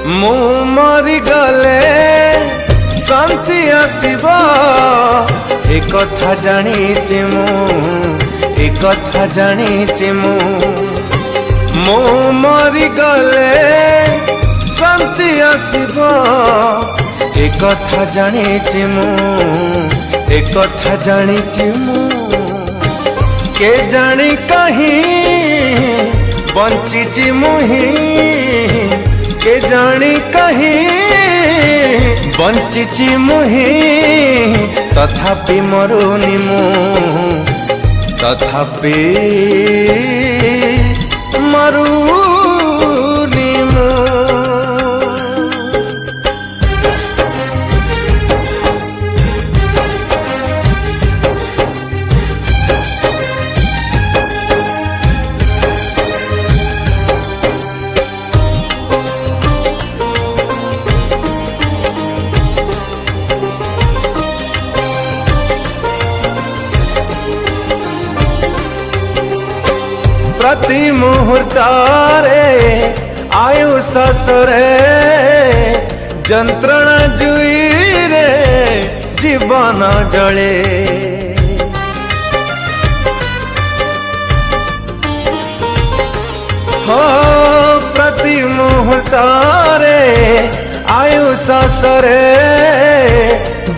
मु मरी गले शांति आसीब ए कथा जानिछि मु ए कथा जानिछि मु मरी गले शांति आसीब ए कथा जानिछि मु ए कथा जानिछि मु के जानी कहीं बंचिछि मुही के जानी कहीं बंचिछि मुही तथापि मरुनि मु तथापि मरुनि मु प्रति मुहूर्तारे आयु ससरे जंत्रणा जुई रे जीवन जले हो प्रति मुहूर्तारे आयु ससरे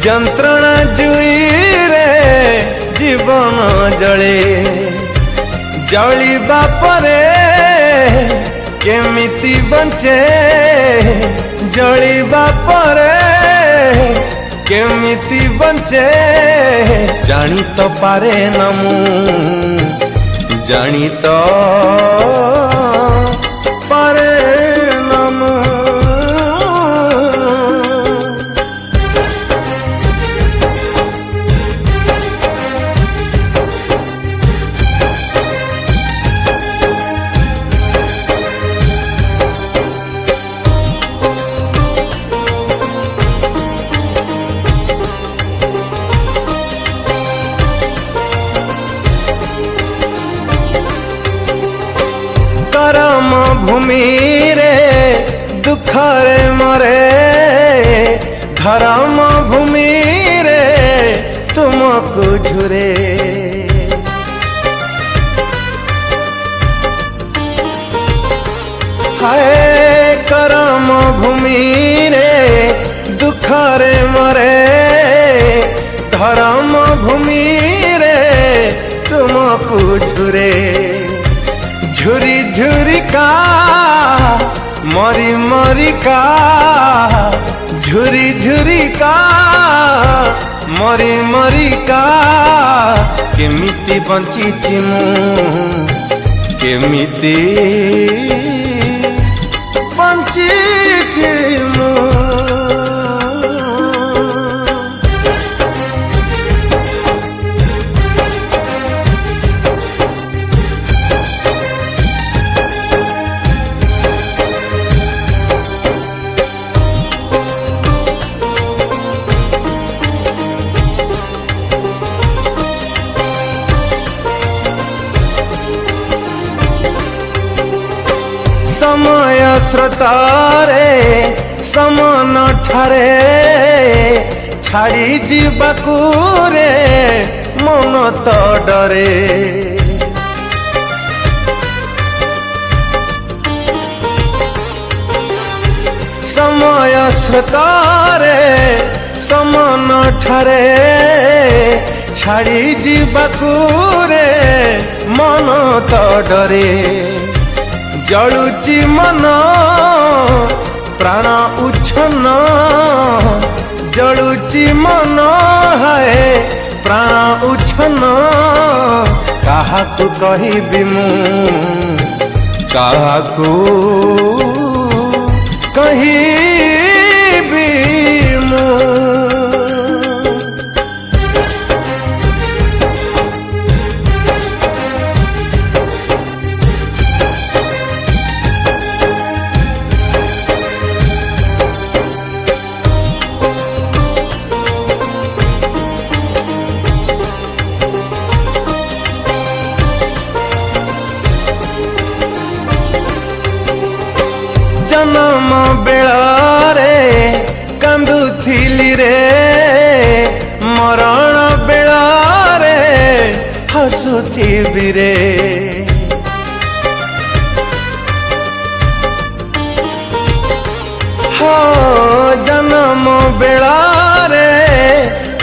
जंत्रणा जुई रे जीवन जले जलिबा परे केमिति बंचे जलिबा परे केमिति बंचे जानी तो पारे न मु जानी तो पारे न मु करम भूमि रे दुख रे मरे धर्म भूमि रे तुमको झुरे हाय करम भूमि रे दुख रे मरे धर्म भूमि रे तुमको झुरे झुरी झुरी का मरी मरी का झुरी झुरी का मरी मरी का केमिति बंचिछि मु केमिति बंचिछि मु समय स्रोतारे समान ठारे छाड़ी जीवाकू रे मन तो डरे समय स्रोतारे समान ठारे छाड़ी जीवाकू रे मन तो डरे जलुची मन प्राण उच्छन्न जलुची मन है प्राण उच्छन्न काहाकू कहिबि मु काहाकू कहिबि मु जन्म बेला बेला